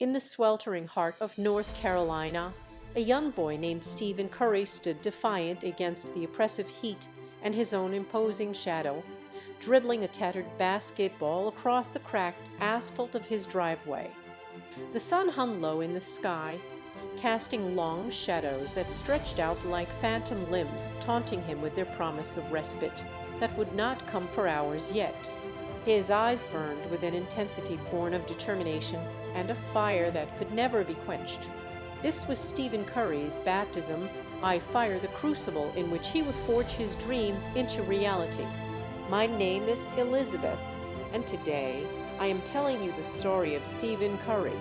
In the sweltering heart of North Carolina, a young boy named Stephen Curry stood defiant against the oppressive heat and his own imposing shadow, dribbling a tattered basketball across the cracked asphalt of his driveway. The sun hung low in the sky, casting long shadows that stretched out like phantom limbs, taunting him with their promise of respite that would not come for hours yet. His eyes burned with an intensity born of determination and a fire that could never be quenched. This was Stephen Curry's baptism by fire, the crucible in which he would forge his dreams into reality. My name is Elizabeth, and today I am telling you the story of Stephen Curry.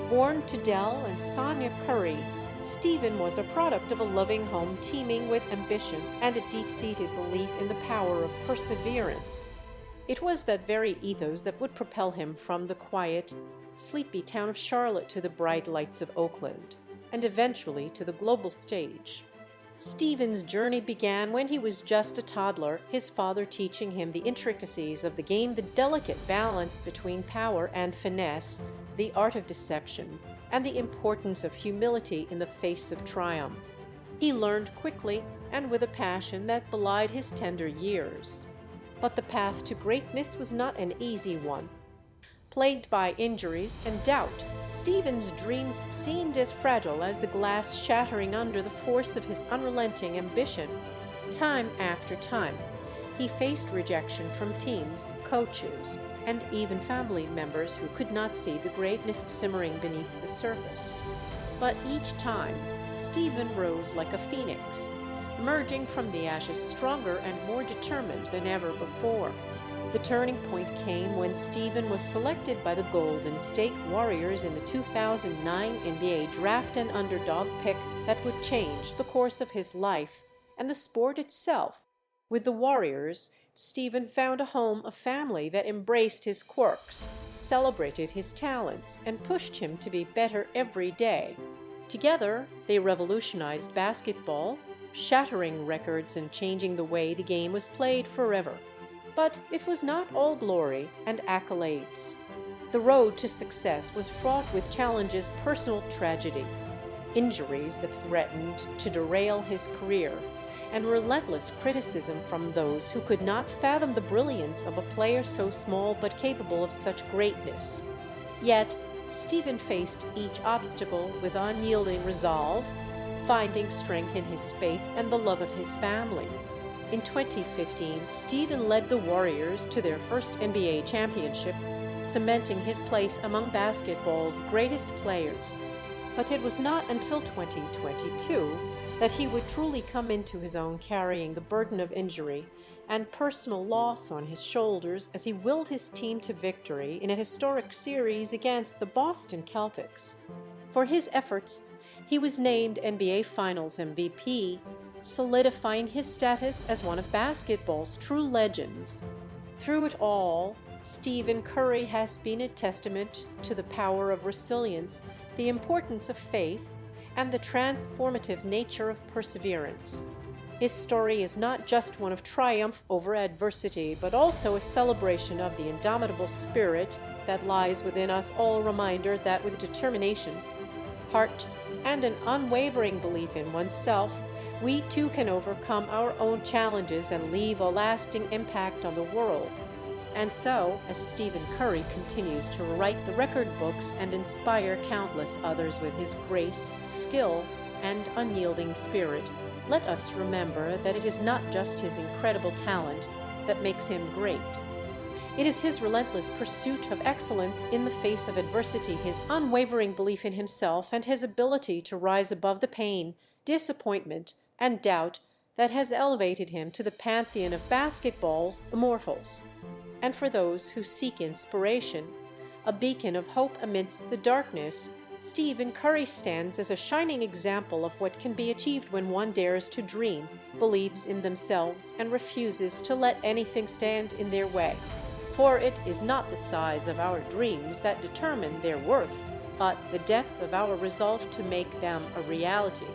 Born to Dell and Sonia Curry, Stephen was a product of a loving home teeming with ambition and a deep-seated belief in the power of perseverance. It was that very ethos that would propel him from the quiet, sleepy town of Charlotte to the bright lights of Oakland, and eventually to the global stage. Stephen's journey began when he was just a toddler, his father teaching him the intricacies of the game, the delicate balance between power and finesse, the art of deception, and the importance of humility in the face of triumph. He learned quickly and with a passion that belied his tender years. But the path to greatness was not an easy one. Plagued by injuries and doubt, Stephen's dreams seemed as fragile as the glass shattering under the force of his unrelenting ambition. Time after time, he faced rejection from teams, coaches, and even family members who could not see the greatness simmering beneath the surface. But each time, Stephen rose like a phoenix, emerging from the ashes stronger and more determined than ever before. The turning point came when Stephen was selected by the Golden State Warriors in the 2009 NBA Draft, an underdog pick that would change the course of his life and the sport itself. With the Warriors, Stephen found a home, a family that embraced his quirks, celebrated his talents, and pushed him to be better every day. Together, they revolutionized basketball, shattering records and changing the way the game was played forever. But it was not all glory and accolades. The road to success was fraught with challenges, personal tragedy, injuries that threatened to derail his career, and relentless criticism from those who could not fathom the brilliance of a player so small but capable of such greatness. Yet, Stephen faced each obstacle with unyielding resolve, finding strength in his faith and the love of his family. In 2015, Stephen led the Warriors to their first NBA championship, cementing his place among basketball's greatest players. But it was not until 2022 that he would truly come into his own, carrying the burden of injury and personal loss on his shoulders as he willed his team to victory in a historic series against the Boston Celtics. For his efforts, he was named NBA Finals MVP, solidifying his status as one of basketball's true legends. Through it all, Stephen Curry has been a testament to the power of resilience, the importance of faith, and the transformative nature of perseverance. His story is not just one of triumph over adversity, but also a celebration of the indomitable spirit that lies within us all, a reminder that with determination, heart, and an unwavering belief in oneself, we too can overcome our own challenges and leave a lasting impact on the world. And so, as Stephen Curry continues to write the record books and inspire countless others with his grace, skill, and unyielding spirit, let us remember that it is not just his incredible talent that makes him great. It is his relentless pursuit of excellence in the face of adversity, his unwavering belief in himself, and his ability to rise above the pain, disappointment, and doubt that has elevated him to the pantheon of basketball's immortals. And for those who seek inspiration, a beacon of hope amidst the darkness, Stephen Curry stands as a shining example of what can be achieved when one dares to dream, believes in themselves, and refuses to let anything stand in their way. For it is not the size of our dreams that determine their worth, but the depth of our resolve to make them a reality.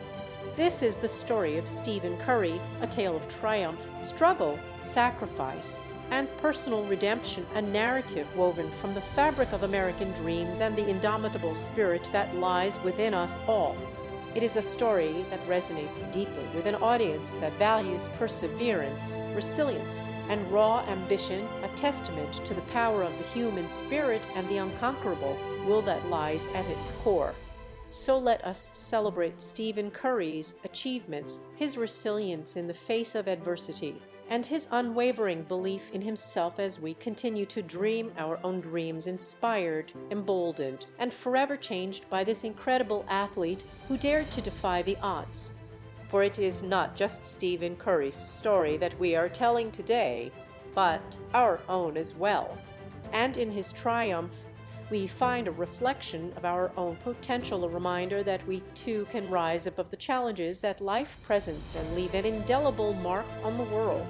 This is the story of Stephen Curry, a tale of triumph, struggle, sacrifice, and personal redemption, a narrative woven from the fabric of American dreams and the indomitable spirit that lies within us all. It is a story that resonates deeply with an audience that values perseverance, resilience, and raw ambition, a testament to the power of the human spirit and the unconquerable will that lies at its core. So let us celebrate Stephen Curry's achievements, his resilience in the face of adversity, and his unwavering belief in himself as we continue to dream our own dreams, inspired, emboldened, and forever changed by this incredible athlete who dared to defy the odds. For it is not just Stephen Curry's story that we are telling today, but our own as well. And in his triumph, we find a reflection of our own potential, a reminder that we too can rise above the challenges that life presents and leave an indelible mark on the world.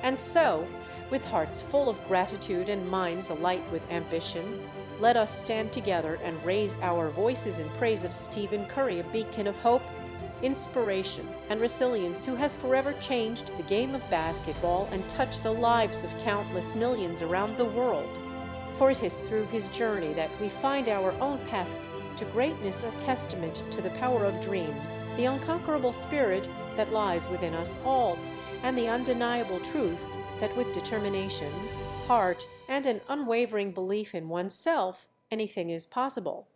And so, with hearts full of gratitude and minds alight with ambition, let us stand together and raise our voices in praise of Stephen Curry, a beacon of hope, inspiration, and resilience who has forever changed the game of basketball and touched the lives of countless millions around the world. For it is through his journey that we find our own path to greatness, a testament to the power of dreams, the unconquerable spirit that lies within us all, and the undeniable truth that with determination, heart, and an unwavering belief in oneself, anything is possible.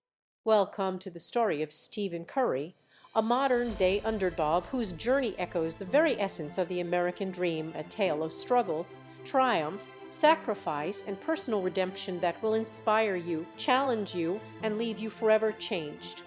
Welcome to the story of Stephen Curry, a modern-day underdog whose journey echoes the very essence of the American dream, a tale of struggle, triumph, sacrifice, and personal redemption that will inspire you, challenge you, and leave you forever changed.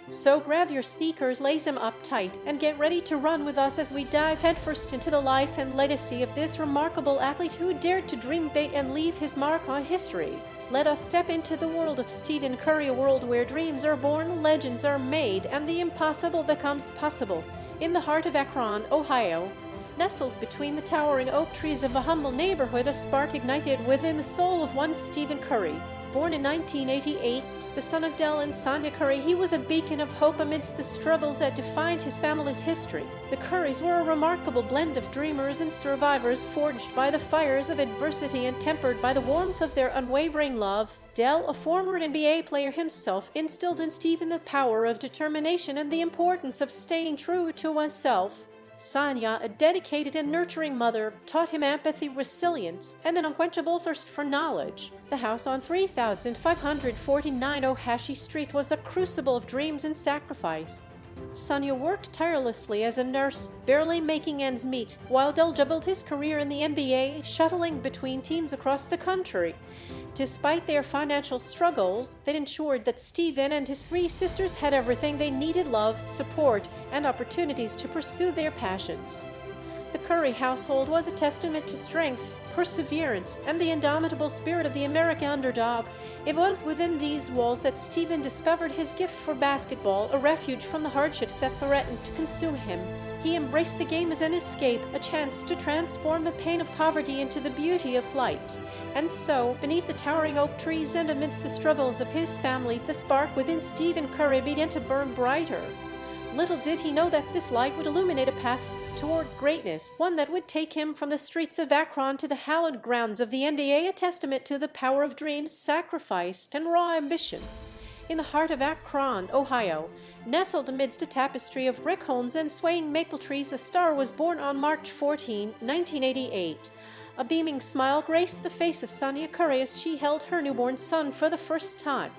So grab your sneakers, lace them up tight, and get ready to run with us as we dive headfirst into the life and legacy of this remarkable athlete who dared to dream big and leave his mark on history. Let us step into the world of Stephen Curry, a world where dreams are born, legends are made, and the impossible becomes possible. In the heart of Akron, Ohio, nestled between the towering oak trees of a humble neighborhood, a spark ignited within the soul of one Stephen Curry. Born in 1988, the son of Del and Sonia Curry, he was a beacon of hope amidst the struggles that defined his family's history. The Currys were a remarkable blend of dreamers and survivors, forged by the fires of adversity and tempered by the warmth of their unwavering love. Del, a former NBA player himself, instilled in Stephen the power of determination and the importance of staying true to oneself. Sonia, a dedicated and nurturing mother, taught him empathy, resilience, and an unquenchable thirst for knowledge. The house on 3549 Ohashi Street was a crucible of dreams and sacrifice. Sonia worked tirelessly as a nurse, barely making ends meet, while Del juggled his career in the NBA, shuttling between teams across the country. Despite their financial struggles, they ensured that Stephen and his three sisters had everything they needed: love, support, and opportunities to pursue their passions. The Curry household was a testament to strength, perseverance, and the indomitable spirit of the American underdog. It was within these walls that Stephen discovered his gift for basketball, a refuge from the hardships that threatened to consume him. He embraced the game as an escape, a chance to transform the pain of poverty into the beauty of flight. And so, beneath the towering oak trees and amidst the struggles of his family, the spark within Stephen Curry began to burn brighter. Little did he know that this light would illuminate a path toward greatness, one that would take him from the streets of Akron to the hallowed grounds of the NBA, a testament to the power of dreams, sacrifice, and raw ambition. In the heart of Akron, Ohio, nestled amidst a tapestry of brick homes and swaying maple trees, a star was born on March 14, 1988. A beaming smile graced the face of Sonia Curry as she held her newborn son for the first time.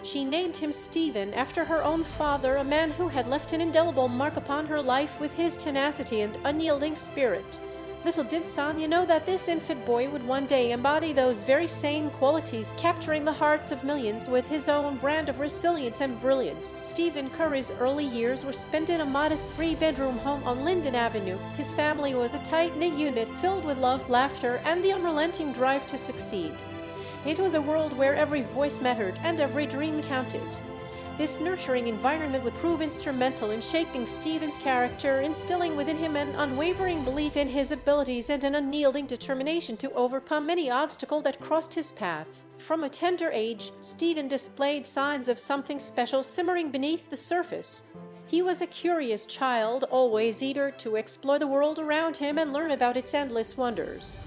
She named him Stephen after her own father, a man who had left an indelible mark upon her life with his tenacity and unyielding spirit. Little did Sonia know that this infant boy would one day embody those very same qualities, capturing the hearts of millions with his own brand of resilience and brilliance. Stephen Curry's early years were spent in a modest three-bedroom home on Linden Avenue. His family was a tight-knit unit filled with love, laughter, and the unrelenting drive to succeed. It was a world where every voice mattered and every dream counted. This nurturing environment would prove instrumental in shaping Stephen's character, instilling within him an unwavering belief in his abilities and an unyielding determination to overcome any obstacle that crossed his path. From a tender age, Stephen displayed signs of something special simmering beneath the surface. He was a curious child, always eager to explore the world around him and learn about its endless wonders.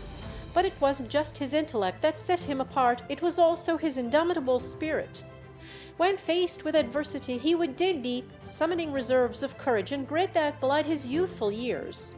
But it wasn't just his intellect that set him apart, it was also his indomitable spirit. When faced with adversity, he would dig deep, summoning reserves of courage and grit that belied his youthful years.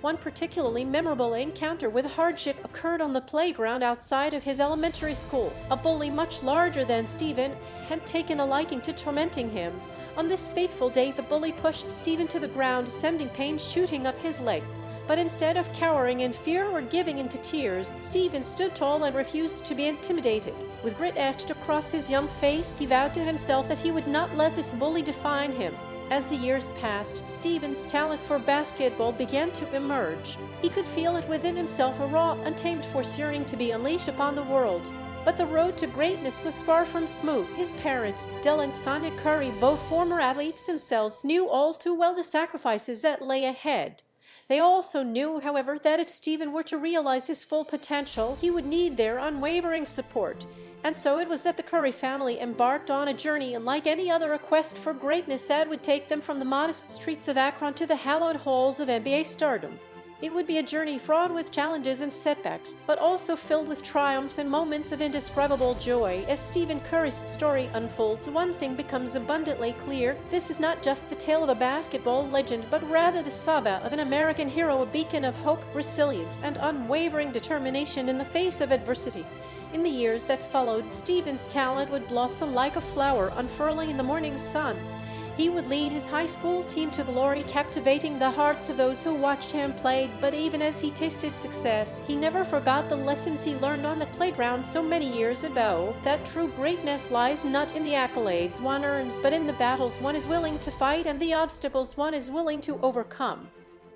One particularly memorable encounter with hardship occurred on the playground outside of his elementary school. A bully much larger than Stephen had taken a liking to tormenting him. On this fateful day, the bully pushed Stephen to the ground, sending pain shooting up his leg. But instead of cowering in fear or giving into tears, Stephen stood tall and refused to be intimidated. With grit etched across his young face, he vowed to himself that he would not let this bully define him. As the years passed, Stephen's talent for basketball began to emerge. He could feel it within himself, a raw, untamed force yearning to be unleashed upon the world. But the road to greatness was far from smooth. His parents, Del and Sonia Curry, both former athletes themselves, knew all too well the sacrifices that lay ahead. They also knew, however, that if Stephen were to realize his full potential, he would need their unwavering support. And so it was that the Curry family embarked on a journey unlike any other, a quest for greatness that would take them from the modest streets of Akron to the hallowed halls of NBA stardom. It would be a journey fraught with challenges and setbacks, but also filled with triumphs and moments of indescribable joy. As Stephen Curry's story unfolds, one thing becomes abundantly clear. This is not just the tale of a basketball legend, but rather the saga of an American hero, a beacon of hope, resilience, and unwavering determination in the face of adversity. In the years that followed, Stephen's talent would blossom like a flower unfurling in the morning sun. He would lead his high school team to glory, captivating the hearts of those who watched him play. But even as he tasted success, he never forgot the lessons he learned on the playground so many years ago, that true greatness lies not in the accolades one earns, but in the battles one is willing to fight and the obstacles one is willing to overcome.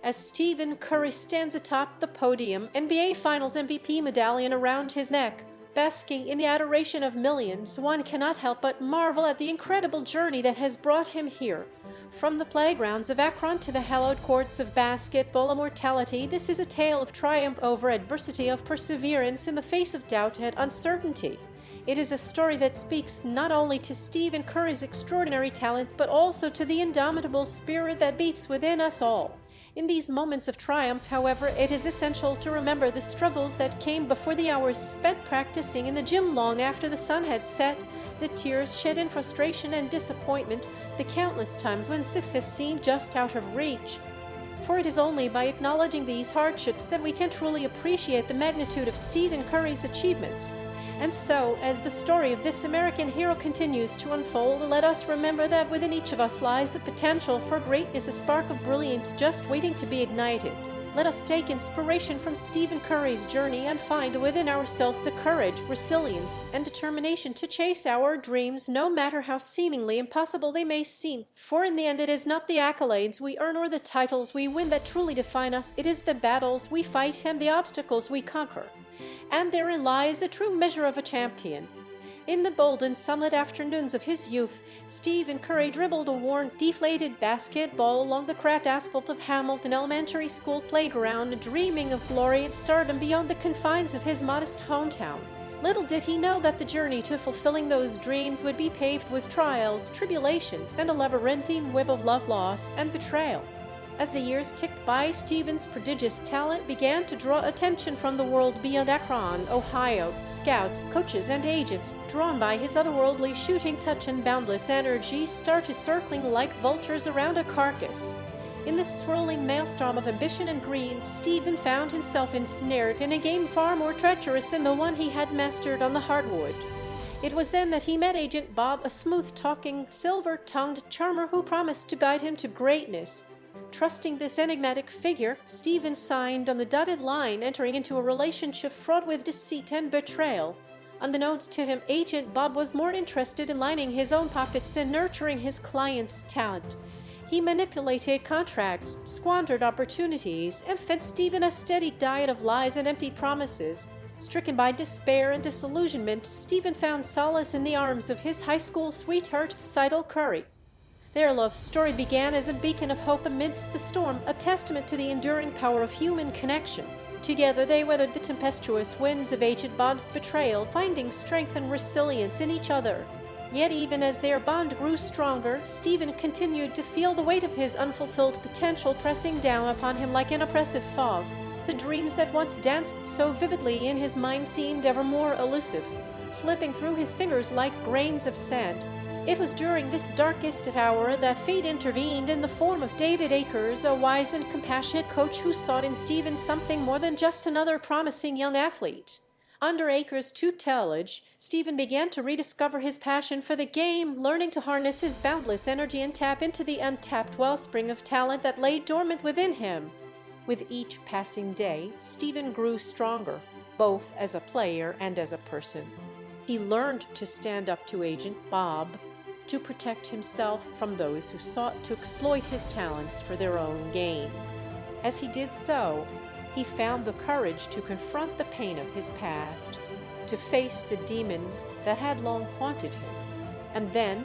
As Stephen Curry stands atop the podium, NBA Finals MVP medallion around his neck, basking in the adoration of millions, one cannot help but marvel at the incredible journey that has brought him here. From the playgrounds of Akron to the hallowed courts of basketball immortality, this is a tale of triumph over adversity, of perseverance in the face of doubt and uncertainty. It is a story that speaks not only to Stephen Curry's extraordinary talents, but also to the indomitable spirit that beats within us all. In these moments of triumph, however, it is essential to remember the struggles that came before, the hours spent practicing in the gym long after the sun had set, the tears shed in frustration and disappointment, the countless times when success seemed just out of reach. For it is only by acknowledging these hardships that we can truly appreciate the magnitude of Stephen Curry's achievements. And so, as the story of this American hero continues to unfold, let us remember that within each of us lies the potential for greatness, a spark of brilliance just waiting to be ignited. Let us take inspiration from Stephen Curry's journey and find within ourselves the courage, resilience, and determination to chase our dreams, no matter how seemingly impossible they may seem. For in the end, it is not the accolades we earn or the titles we win that truly define us. It is the battles we fight and the obstacles we conquer. And therein lies the true measure of a champion. In the golden sunlit afternoons of his youth, Stephen Curry dribbled a worn, deflated basketball along the cracked asphalt of Hamilton Elementary School playground, dreaming of glory and stardom beyond the confines of his modest hometown. Little did he know that the journey to fulfilling those dreams would be paved with trials, tribulations, and a labyrinthine web of love, loss, and betrayal. As the years ticked by, Stephen's prodigious talent began to draw attention from the world beyond Akron, Ohio. Scouts, coaches, and agents, drawn by his otherworldly shooting touch and boundless energy, started circling like vultures around a carcass. In the swirling maelstrom of ambition and greed, Stephen found himself ensnared in a game far more treacherous than the one he had mastered on the hardwood. It was then that he met Agent Bob, a smooth-talking, silver-tongued charmer who promised to guide him to greatness. Trusting this enigmatic figure, Stephen signed on the dotted line, entering into a relationship fraught with deceit and betrayal. Unbeknownst to him, Agent Bob was more interested in lining his own pockets than nurturing his client's talent. He manipulated contracts, squandered opportunities, and fed Stephen a steady diet of lies and empty promises. Stricken by despair and disillusionment, Stephen found solace in the arms of his high school sweetheart, Seidel Curry. Their love story began as a beacon of hope amidst the storm, a testament to the enduring power of human connection. Together they weathered the tempestuous winds of Agent Bob's betrayal, finding strength and resilience in each other. Yet even as their bond grew stronger, Stephen continued to feel the weight of his unfulfilled potential pressing down upon him like an oppressive fog. The dreams that once danced so vividly in his mind seemed ever more elusive, slipping through his fingers like grains of sand. It was during this darkest hour that fate intervened in the form of David Akers, a wise and compassionate coach who sought in Stephen something more than just another promising young athlete. Under Akers' tutelage, Stephen began to rediscover his passion for the game, learning to harness his boundless energy and tap into the untapped wellspring of talent that lay dormant within him. With each passing day, Stephen grew stronger, both as a player and as a person. He learned to stand up to Agent Bob, to protect himself from those who sought to exploit his talents for their own gain. As he did so, he found the courage to confront the pain of his past, to face the demons that had long haunted him. And then,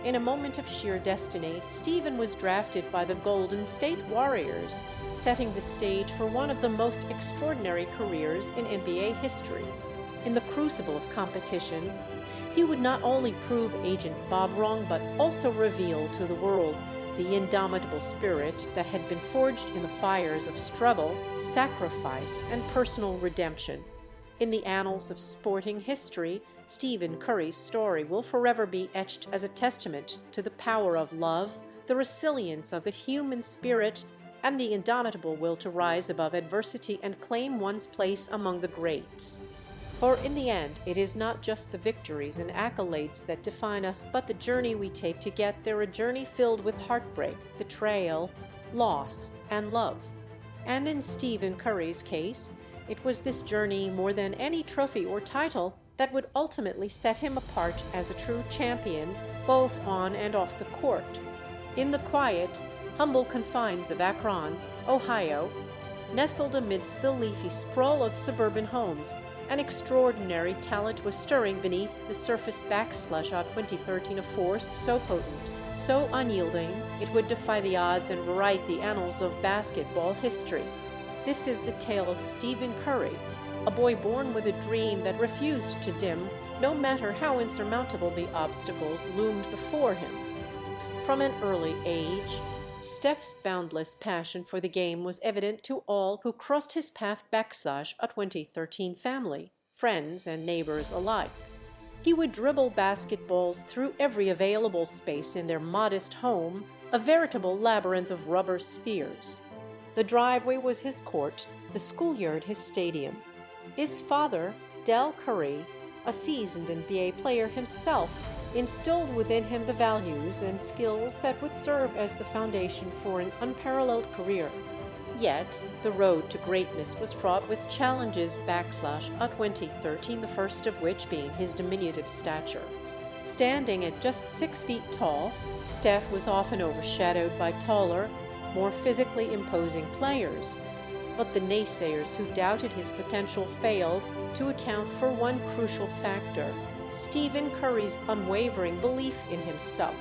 in a moment of sheer destiny, Stephen was drafted by the Golden State Warriors, setting the stage for one of the most extraordinary careers in NBA history. In the crucible of competition, he would not only prove Agent Bob wrong, but also reveal to the world the indomitable spirit that had been forged in the fires of struggle, sacrifice, and personal redemption. In the annals of sporting history, Stephen Curry's story will forever be etched as a testament to the power of love, the resilience of the human spirit, and the indomitable will to rise above adversity and claim one's place among the greats. For in the end, it is not just the victories and accolades that define us, but the journey we take to get there, a journey filled with heartbreak, betrayal, loss, and love. And in Stephen Curry's case, it was this journey more than any trophy or title that would ultimately set him apart as a true champion, both on and off the court. In the quiet, humble confines of Akron, Ohio, nestled amidst the leafy sprawl of suburban homes, an extraordinary talent was stirring beneath the surface. /. 2013, a force so potent, so unyielding, it would defy the odds and rewrite the annals of basketball history. This is the tale of Stephen Curry, a boy born with a dream that refused to dim, no matter how insurmountable the obstacles loomed before him. From an early age, Steph's boundless passion for the game was evident to all who crossed his path. / a 2013 family, friends, and neighbors alike. He would dribble basketballs through every available space in their modest home, a veritable labyrinth of rubber spheres. The driveway was his court, the schoolyard his stadium. His father, Del Curry, a seasoned NBA player himself, instilled within him the values and skills that would serve as the foundation for an unparalleled career. Yet, the road to greatness was fraught with challenges. / a 2013, the first of which being his diminutive stature. Standing at just 6 feet tall, Steph was often overshadowed by taller, more physically imposing players. But the naysayers who doubted his potential failed to account for one crucial factor: Stephen Curry's unwavering belief in himself.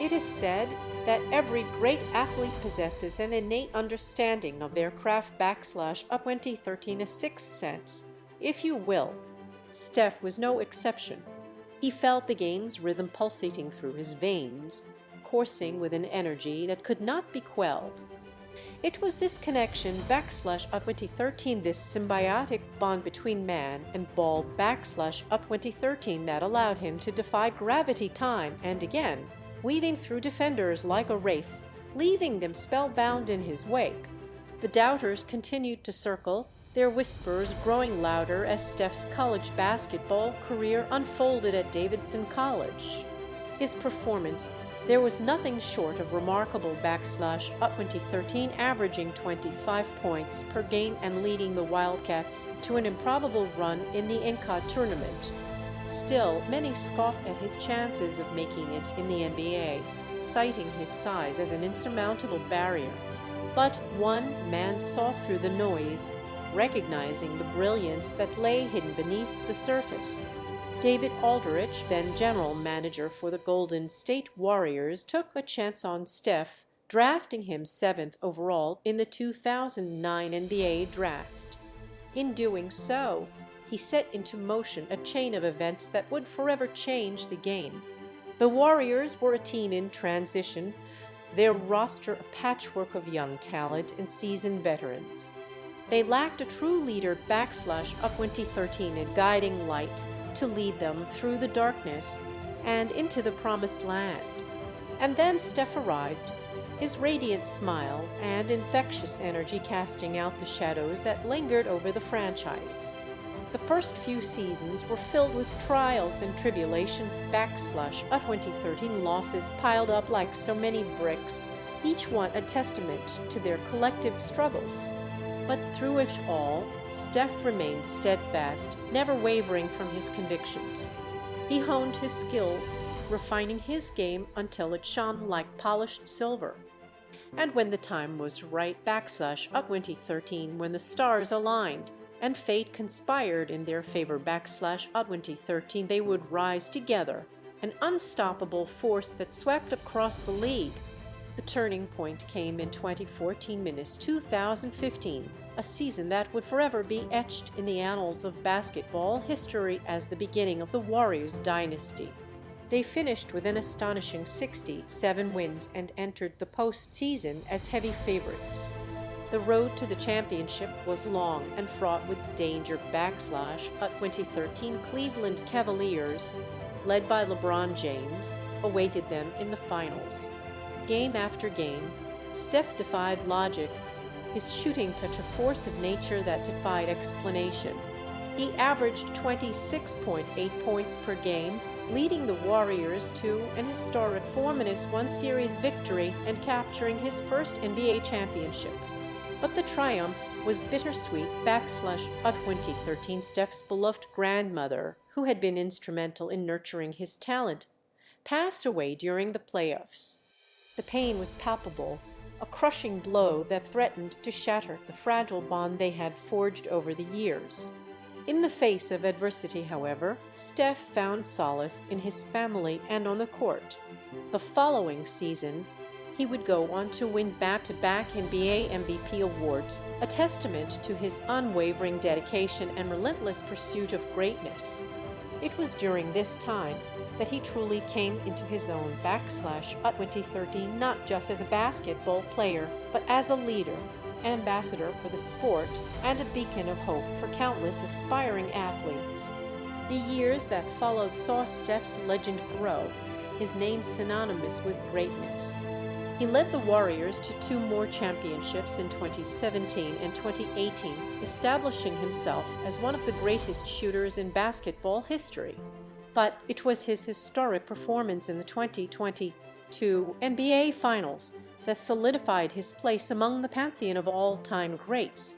It is said that every great athlete possesses an innate understanding of their craft. / a 2013, a sixth sense, if you will. Steph was no exception. He felt the game's rhythm pulsating through his veins, coursing with an energy that could not be quelled. It was this connection. / a 2013, this symbiotic bond between man and ball. / a 2013, that allowed him to defy gravity time and again, weaving through defenders like a wraith, leaving them spellbound in his wake. The doubters continued to circle, their whispers growing louder as Steph's college basketball career unfolded at Davidson College. His performance, there was nothing short of remarkable. / a 2013, averaging 25 points per game and leading the Wildcats to an improbable run in the Inca tournament. Still, many scoffed at his chances of making it in the NBA, citing his size as an insurmountable barrier. But one man saw through the noise, recognizing the brilliance that lay hidden beneath the surface. David Aldridge, then general manager for the Golden State Warriors, took a chance on Steph, drafting him 7th overall in the 2009 NBA draft. In doing so, he set into motion a chain of events that would forever change the game. The Warriors were a team in transition, their roster a patchwork of young talent and seasoned veterans. They lacked a true leader up 2013 and guiding light to lead them through the darkness and into the promised land. And then Steph arrived, his radiant smile and infectious energy casting out the shadows that lingered over the franchise. The first few seasons were filled with trials and tribulations up 2013 losses piled up like so many bricks, each one a testament to their collective struggles. But through it all, Steph remained steadfast, never wavering from his convictions. He honed his skills, refining his game until it shone like polished silver. And when the time was right up 2013, when the stars aligned and fate conspired in their favor up 2013, they would rise together, an unstoppable force that swept across the league. The turning point came in 2014-2015, a season that would forever be etched in the annals of basketball history as the beginning of the Warriors dynasty. They finished with an astonishing 67 wins and entered the postseason as heavy favorites. The road to the championship was long and fraught with danger up 2013 Cleveland Cavaliers, led by LeBron James, awaited them in the finals. Game after game, Steph defied logic, his shooting touch a force of nature that defied explanation. He averaged 26.8 points per game, leading the Warriors to an historic 4-1 series victory and capturing his first NBA championship. But the triumph was bittersweet up 2013. Steph's beloved grandmother, who had been instrumental in nurturing his talent, passed away during the playoffs. The pain was palpable, a crushing blow that threatened to shatter the fragile bond they had forged over the years. In the face of adversity, however, Steph found solace in his family and on the court. The following season, he would go on to win back-to-back NBA MVP awards, a testament to his unwavering dedication and relentless pursuit of greatness. It was during this time that he truly came into his own up 2013, not just as a basketball player, but as a leader, an ambassador for the sport, and a beacon of hope for countless aspiring athletes. The years that followed saw Steph's legend grow, his name synonymous with greatness. He led the Warriors to 2 more championships in 2017 and 2018, establishing himself as one of the greatest shooters in basketball history. But it was his historic performance in the 2022 NBA Finals that solidified his place among the pantheon of all-time greats.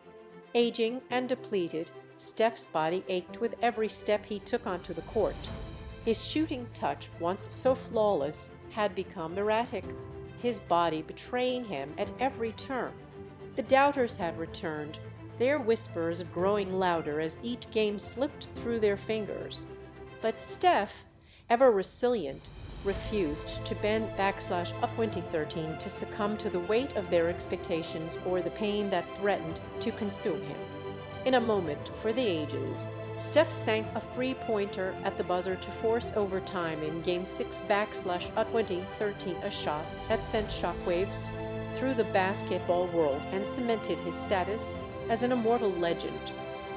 Aging and depleted, Steph's body ached with every step he took onto the court. His shooting touch, once so flawless, had become erratic, his body betraying him at every turn. The doubters had returned, their whispers growing louder as each game slipped through their fingers. But Steph, ever resilient, refused to bend up 2013 to succumb to the weight of their expectations or the pain that threatened to consume him. In a moment for the ages, Steph sank a 3-pointer at the buzzer to force overtime in Game 6 up 2013, a shot that sent shockwaves through the basketball world and cemented his status as an immortal legend.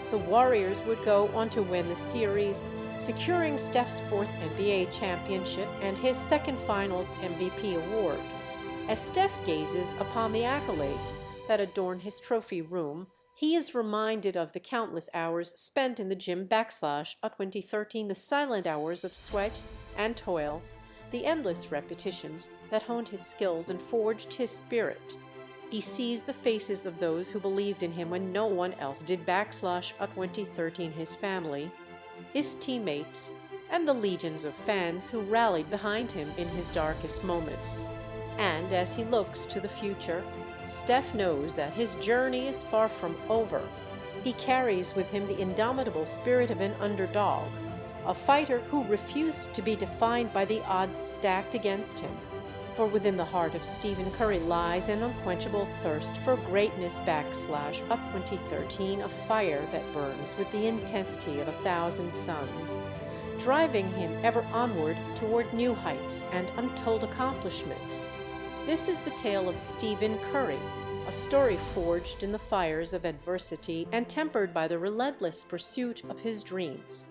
The Warriors would go on to win the series, securing Steph's 4th NBA championship and his 2nd Finals MVP award. As Steph gazes upon the accolades that adorn his trophy room, he is reminded of the countless hours spent in the gym up 2013, the silent hours of sweat and toil, the endless repetitions that honed his skills and forged his spirit. He sees the faces of those who believed in him when no one else did up 2013, his family, his teammates, and the legions of fans who rallied behind him in his darkest moments. And as he looks to the future, Steph knows that his journey is far from over. He carries with him the indomitable spirit of an underdog, a fighter who refused to be defined by the odds stacked against him. For within the heart of Stephen Curry lies an unquenchable thirst for greatness up 2013, a fire that burns with the intensity of 1,000 suns, driving him ever onward toward new heights and untold accomplishments. This is the tale of Stephen Curry, a story forged in the fires of adversity and tempered by the relentless pursuit of his dreams.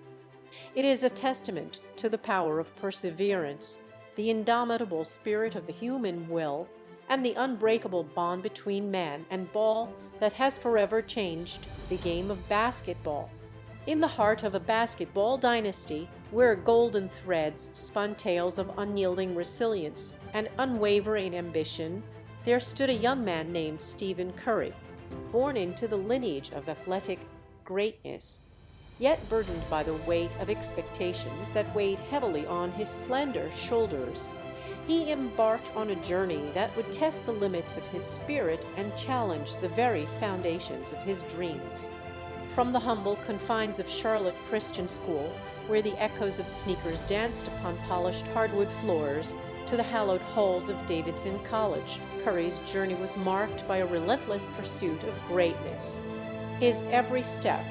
It is a testament to the power of perseverance, the indomitable spirit of the human will, and the unbreakable bond between man and ball that has forever changed the game of basketball. In the heart of a basketball dynasty, where golden threads spun tales of unyielding resilience and unwavering ambition, there stood a young man named Stephen Curry, born into the lineage of athletic greatness, yet burdened by the weight of expectations that weighed heavily on his slender shoulders. He embarked on a journey that would test the limits of his spirit and challenge the very foundations of his dreams. From the humble confines of Charlotte Christian School, where the echoes of sneakers danced upon polished hardwood floors, to the hallowed halls of Davidson College, Curry's journey was marked by a relentless pursuit of greatness. His every step,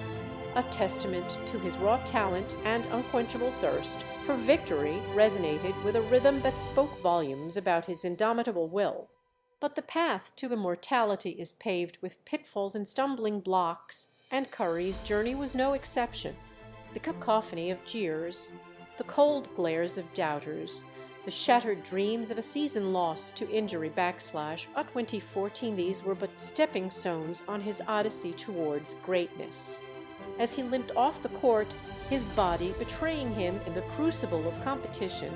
a testament to his raw talent and unquenchable thirst for victory, resonated with a rhythm that spoke volumes about his indomitable will. But the path to immortality is paved with pitfalls and stumbling blocks, and Curry's journey was no exception. The cacophony of jeers, the cold glares of doubters, the shattered dreams of a season lost to injury backslash at 2014, these were but stepping stones on his odyssey towards greatness. As he limped off the court, his body betraying him in the crucible of competition,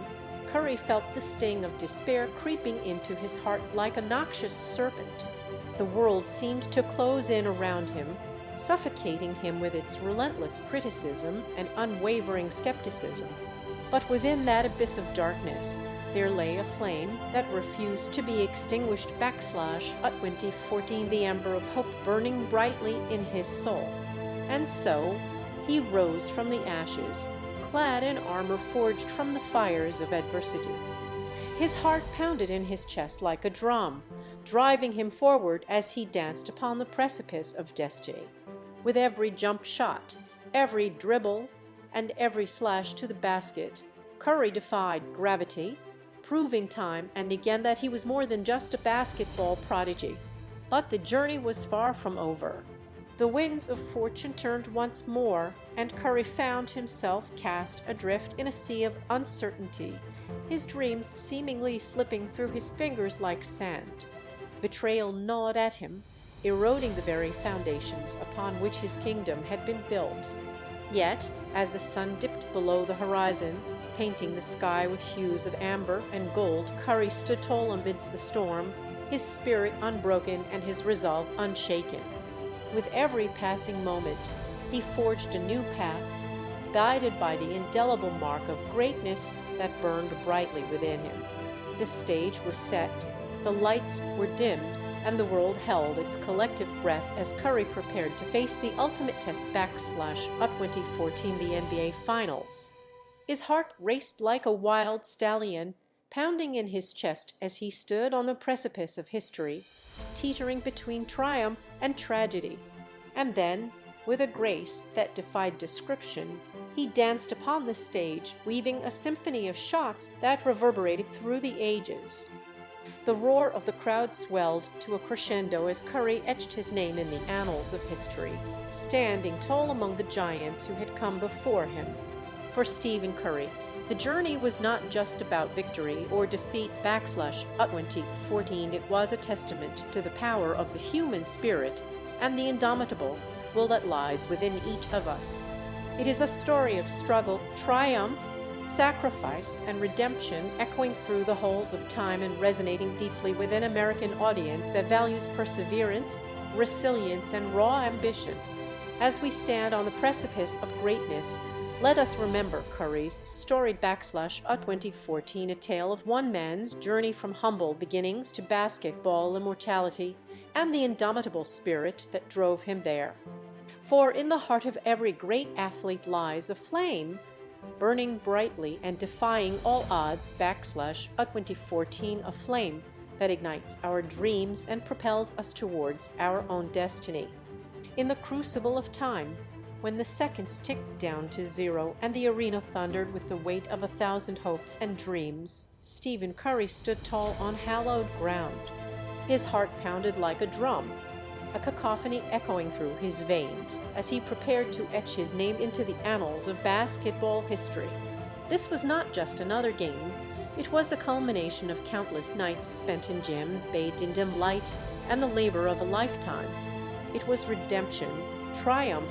Curry felt the sting of despair creeping into his heart like a noxious serpent. The world seemed to close in around him, suffocating him with its relentless criticism and unwavering skepticism. But within that abyss of darkness, there lay a flame that refused to be extinguished backslash at 2014, the ember of hope burning brightly in his soul. And so he rose from the ashes, clad in armor forged from the fires of adversity. His heart pounded in his chest like a drum, driving him forward as he danced upon the precipice of destiny. With every jump shot, every dribble, and every slash to the basket, Curry defied gravity, proving time and again that he was more than just a basketball prodigy. But the journey was far from over. The winds of fortune turned once more, and Curry found himself cast adrift in a sea of uncertainty, his dreams seemingly slipping through his fingers like sand. Betrayal gnawed at him, eroding the very foundations upon which his kingdom had been built. Yet, as the sun dipped below the horizon, painting the sky with hues of amber and gold, Curry stood tall amidst the storm, his spirit unbroken and his resolve unshaken. With every passing moment, he forged a new path, guided by the indelible mark of greatness that burned brightly within him. The stage was set, the lights were dimmed, and the world held its collective breath as Curry prepared to face the ultimate test backslash at 2014, the NBA Finals. His heart raced like a wild stallion, pounding in his chest as he stood on the precipice of history, teetering between triumph and tragedy. And then, with a grace that defied description, he danced upon the stage, weaving a symphony of shots that reverberated through the ages. The roar of the crowd swelled to a crescendo as Curry etched his name in the annals of history, standing tall among the giants who had come before him. For Stephen Curry, the journey was not just about victory or defeat backslash at 2014. It was a testament to the power of the human spirit and the indomitable will that lies within each of us. It is a story of struggle, triumph, sacrifice, and redemption, echoing through the halls of time and resonating deeply with an American audience that values perseverance, resilience, and raw ambition. As we stand on the precipice of greatness, let us remember Curry's storied backslash at 2014, a tale of one man's journey from humble beginnings to basketball immortality, and the indomitable spirit that drove him there. For in the heart of every great athlete lies a flame, burning brightly and defying all odds backslash at 2014, a flame that ignites our dreams and propels us towards our own destiny. In the crucible of time, when the seconds ticked down to zero and the arena thundered with the weight of 1,000 hopes and dreams, Stephen Curry stood tall on hallowed ground. His heart pounded like a drum, a cacophony echoing through his veins as he prepared to etch his name into the annals of basketball history. This was not just another game. It was the culmination of countless nights spent in gyms bathed in dim light and the labor of a lifetime. It was redemption, triumph,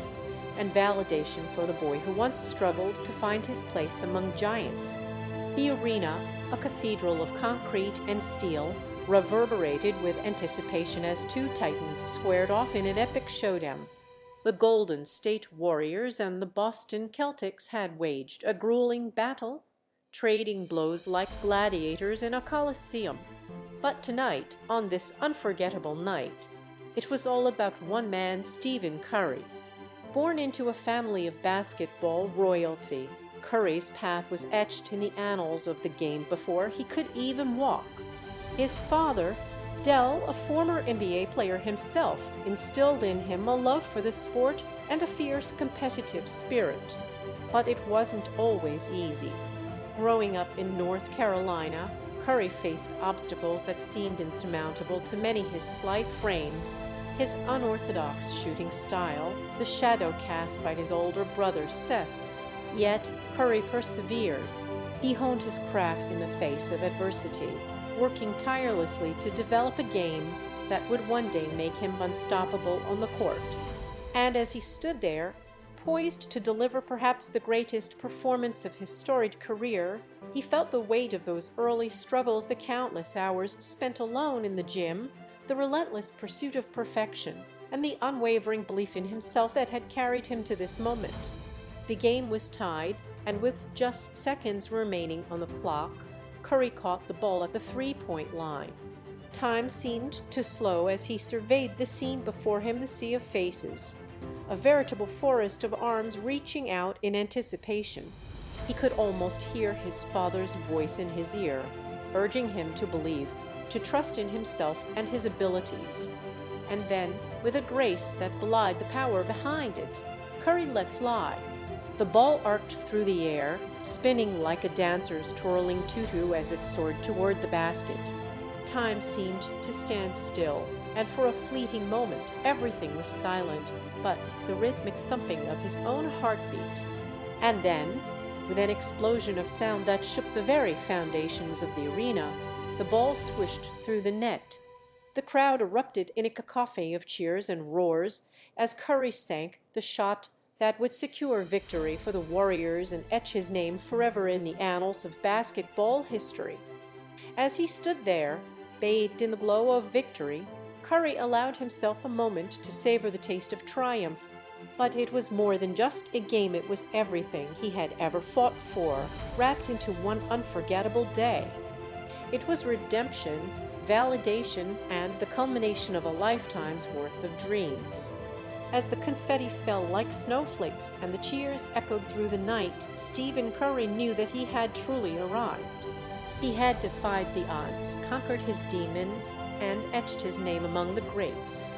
and validation for the boy who once struggled to find his place among giants. The arena, a cathedral of concrete and steel, reverberated with anticipation as two titans squared off in an epic showdown. The Golden State Warriors and the Boston Celtics had waged a grueling battle, trading blows like gladiators in a coliseum. But tonight, on this unforgettable night, it was all about one man, Stephen Curry. Born into a family of basketball royalty, Curry's path was etched in the annals of the game before he could even walk. His father, Dell, a former NBA player himself, instilled in him a love for the sport and a fierce competitive spirit. But it wasn't always easy. Growing up in North Carolina, Curry faced obstacles that seemed insurmountable to many. His slight frame, his unorthodox shooting style, the shadow cast by his older brother Seth. Yet Curry persevered. He honed his craft in the face of adversity, working tirelessly to develop a game that would one day make him unstoppable on the court. And as he stood there, poised to deliver perhaps the greatest performance of his storied career, he felt the weight of those early struggles, the countless hours spent alone in the gym, the relentless pursuit of perfection, and the unwavering belief in himself that had carried him to this moment. The game was tied, and with just seconds remaining on the clock, Curry caught the ball at the three-point line. Time seemed to slow as he surveyed the scene before him, the sea of faces, a veritable forest of arms reaching out in anticipation. He could almost hear his father's voice in his ear, urging him to believe, to trust in himself and his abilities. And then, with a grace that belied the power behind it, Curry let fly. The ball arced through the air, spinning like a dancer's twirling tutu as it soared toward the basket. Time seemed to stand still, and for a fleeting moment everything was silent but the rhythmic thumping of his own heartbeat. And then, with an explosion of sound that shook the very foundations of the arena, the ball swished through the net. The crowd erupted in a cacophony of cheers and roars as Curry sank the shot that would secure victory for the Warriors and etch his name forever in the annals of basketball history. As he stood there, bathed in the glow of victory, Curry allowed himself a moment to savor the taste of triumph. But it was more than just a game, it was everything he had ever fought for, wrapped into one unforgettable day. It was redemption, validation, and the culmination of a lifetime's worth of dreams. As the confetti fell like snowflakes and the cheers echoed through the night, Stephen Curry knew that he had truly arrived. He had defied the odds, conquered his demons, and etched his name among the greats.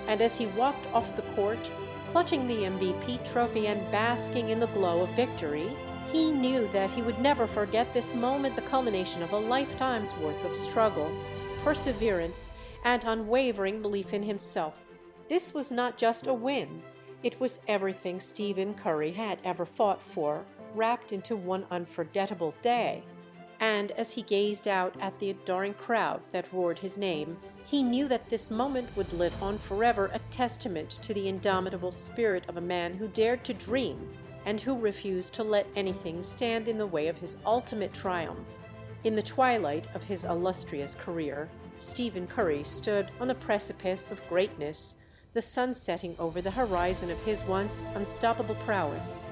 And as he walked off the court, clutching the MVP trophy and basking in the glow of victory, he knew that he would never forget this moment, the culmination of a lifetime's worth of struggle, perseverance, and unwavering belief in himself. This was not just a win. It was everything Stephen Curry had ever fought for, wrapped into one unforgettable day. And as he gazed out at the adoring crowd that roared his name, he knew that this moment would live on forever, a testament to the indomitable spirit of a man who dared to dream and who refused to let anything stand in the way of his ultimate triumph. In the twilight of his illustrious career, Stephen Curry stood on the precipice of greatness, the sun setting over the horizon of his once unstoppable prowess.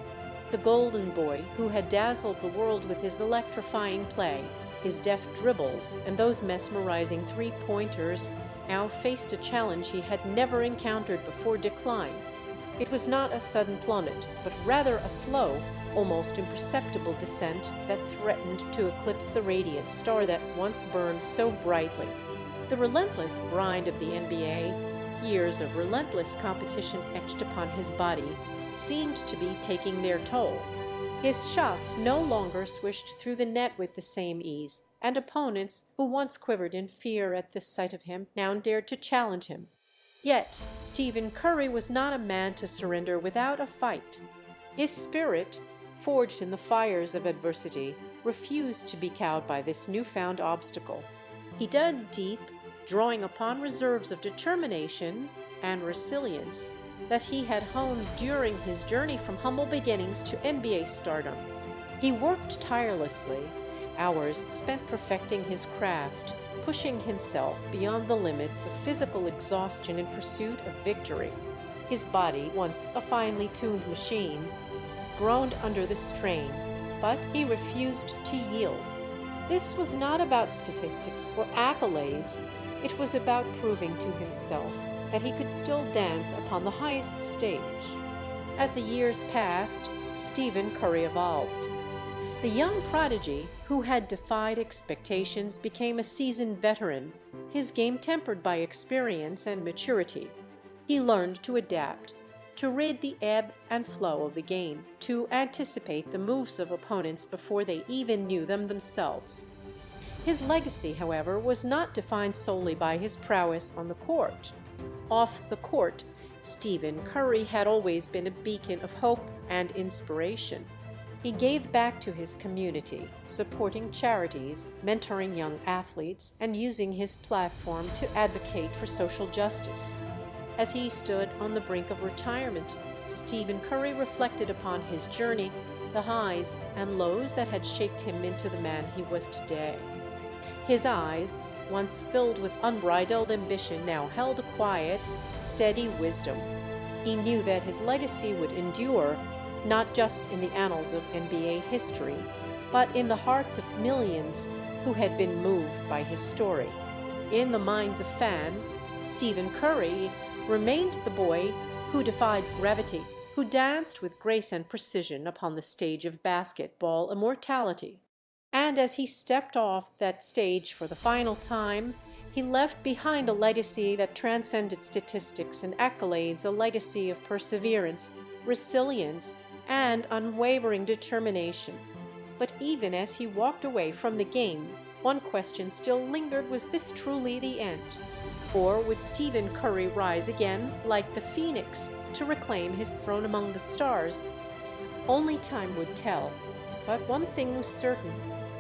The golden boy who had dazzled the world with his electrifying play, his deft dribbles, and those mesmerizing three-pointers, now faced a challenge he had never encountered before: decline. It was not a sudden plummet, but rather a slow, almost imperceptible descent that threatened to eclipse the radiant star that once burned so brightly. The relentless grind of the NBA, years of relentless competition etched upon his body, seemed to be taking their toll. His shots no longer swished through the net with the same ease. and opponents who once quivered in fear at the sight of him now dared to challenge him. Yet Stephen Curry was not a man to surrender without a fight. His spirit, forged in the fires of adversity, refused to be cowed by this newfound obstacle. He dug deep, drawing upon reserves of determination and resilience that he had honed during his journey from humble beginnings to NBA stardom. He worked tirelessly, hours spent perfecting his craft, pushing himself beyond the limits of physical exhaustion in pursuit of victory. His body, once a finely tuned machine, groaned under the strain, but he refused to yield. This was not about statistics or accolades. It was about proving to himself that he could still dance upon the highest stage. As the years passed, Stephen Curry evolved. The young prodigy who had defied expectations became a seasoned veteran, his game tempered by experience and maturity. He learned to adapt, to read the ebb and flow of the game, to anticipate the moves of opponents before they even knew them themselves. His legacy, however, was not defined solely by his prowess on the court. Off the court, Stephen Curry had always been a beacon of hope and inspiration. He gave back to his community, supporting charities, mentoring young athletes, and using his platform to advocate for social justice. As he stood on the brink of retirement, Stephen Curry reflected upon his journey, the highs and lows that had shaped him into the man he was today. His eyes, once filled with unbridled ambition, now held a quiet, steady wisdom. He knew that his legacy would endure, not just in the annals of NBA history, but in the hearts of millions who had been moved by his story. In the minds of fans, Stephen Curry remained the boy who defied gravity, who danced with grace and precision upon the stage of basketball immortality. And as he stepped off that stage for the final time, he left behind a legacy that transcended statistics and accolades, a legacy of perseverance, resilience, and unwavering determination. But even as he walked away from the game, one question still lingered: was this truly the end? Or would Stephen Curry rise again, like the phoenix, to reclaim his throne among the stars? Only time would tell, but one thing was certain: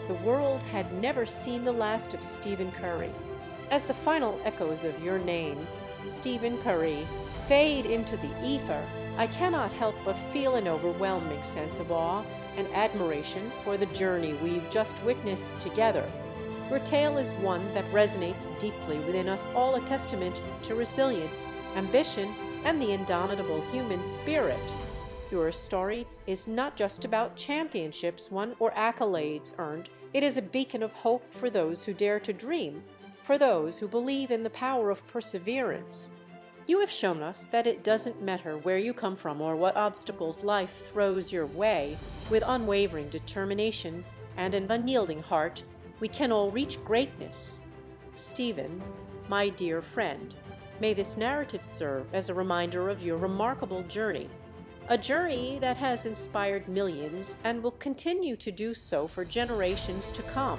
the world had never seen the last of Stephen Curry. As the final echoes of your name, Stephen Curry, fade into the ether, I cannot help but feel an overwhelming sense of awe and admiration for the journey we've just witnessed together. Your tale is one that resonates deeply within us all, a testament to resilience, ambition, and the indomitable human spirit. Your story is not just about championships won or accolades earned. It is a beacon of hope for those who dare to dream, for those who believe in the power of perseverance. You have shown us that it doesn't matter where you come from or what obstacles life throws your way. With unwavering determination and an unyielding heart, we can all reach greatness. Stephen, my dear friend, may this narrative serve as a reminder of your remarkable journey, a journey that has inspired millions and will continue to do so for generations to come.